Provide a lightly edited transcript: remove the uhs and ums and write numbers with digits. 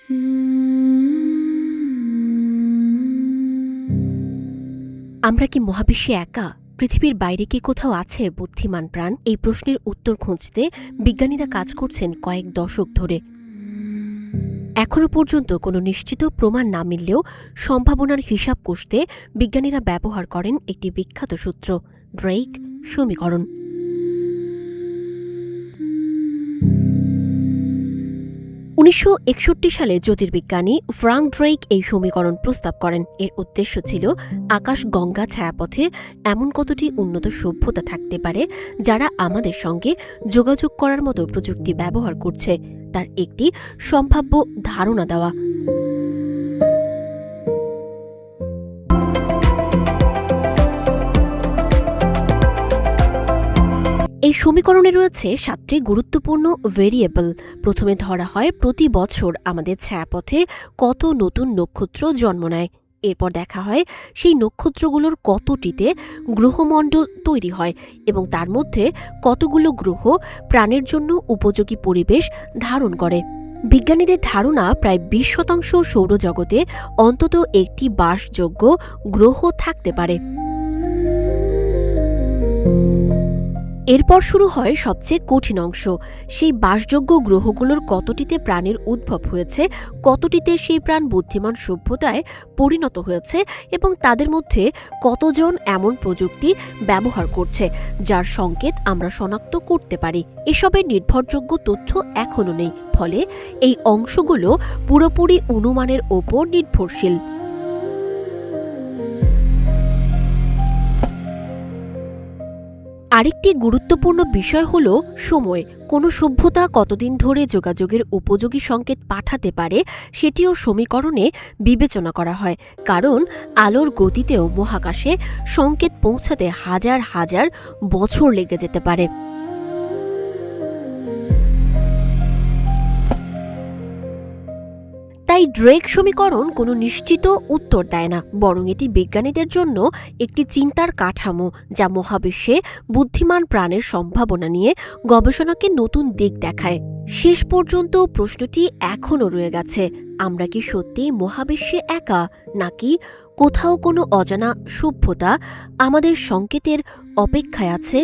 আমরা কি মহাবিশ্বে একা? পৃথিবীর বাইরে কি কোথাও আছে বুদ্ধিমান প্রাণ? এই প্রশ্নের উত্তর খুঁজতে বিজ্ঞানীরা কাজ করছেন কয়েক দশক ধরে। এখনও পর্যন্ত কোনো নিশ্চিত প্রমাণ না মিললেও সম্ভাবনার হিসাব কষতে বিজ্ঞানীরা ব্যবহার করেন একটি বিখ্যাত সূত্র, ড্রেক সমীকরণ। 1961 সালে জ্যোতির্বিজ্ঞানী ফ্রাঙ্ক ড্রেক এই সমীকরণ প্রস্তাব করেন। এর উদ্দেশ্য ছিল আকাশ গঙ্গা ছায়াপথে এমন কতটি উন্নত সভ্যতা থাকতে পারে যারা আমাদের সঙ্গে যোগাযোগ করার মতো প্রযুক্তি ব্যবহার করছে, তার একটি সম্ভাব্য ধারণা দেওয়া। এই সমীকরণে রয়েছে 7টি গুরুত্বপূর্ণ ভেরিয়েবল। প্রথমে ধরা হয় প্রতি বছর আমাদের ছায়াপথে কত নতুন নক্ষত্র জন্ম নেয়। এরপর দেখা হয় সেই নক্ষত্রগুলোর কতটিতে গ্রহমণ্ডল তৈরি হয় এবং তার মধ্যে কতগুলো গ্রহ প্রাণের জন্য উপযোগী পরিবেশ ধারণ করে। বিজ্ঞানীদের ধারণা প্রায় 20% সৌরজগতে অন্তত একটি বাসযোগ্য গ্রহ থাকতে পারে। এরপর শুরু হয় সবচেয়ে কঠিন অংশ, সেই বাসযোগ্য গ্রহগুলোর কতটিতে প্রাণের উদ্ভব হয়েছে, কতটিতে সেই প্রাণ বুদ্ধিমান সভ্যতায় পরিণত হয়েছে এবং তাদের মধ্যে কতজন এমন প্রযুক্তি ব্যবহার করছে যার সংকেত আমরা শনাক্ত করতে পারি। এসবের নির্ভরযোগ্য তথ্য এখনও নেই, ফলে এই অংশগুলো পুরোপুরি অনুমানের ওপর নির্ভরশীল। আরেকটি গুরুত্বপূর্ণ বিষয় হল সময়। কোনো সভ্যতা কতদিন ধরে যোগাযোগের উপযোগী সংকেত পাঠাতে পারে সেটিও সমীকরণে বিবেচনা করা হয়, কারণ আলোর গতিতেও মহাকাশে সংকেত পৌঁছাতে হাজার হাজার বছর লেগে যেতে পারে। তাই ড্রেক সমীকরণ কোনো নিশ্চিত উত্তর দেয় না, বরং এটি বিজ্ঞানীদের জন্য একটি চিন্তার কাঠামো যা মহাবিশ্বে বুদ্ধিমান প্রাণের সম্ভাবনা নিয়ে গবেষণাকে নতুন দিক দেখায়। শেষ পর্যন্ত প্রশ্নটি এখনও রয়ে গেছে, আমরা কি সত্যিই মহাবিশ্বে একা, নাকি কোথাও কোনো অজানা সভ্যতা আমাদের সংকেতের অপেক্ষায় আছে?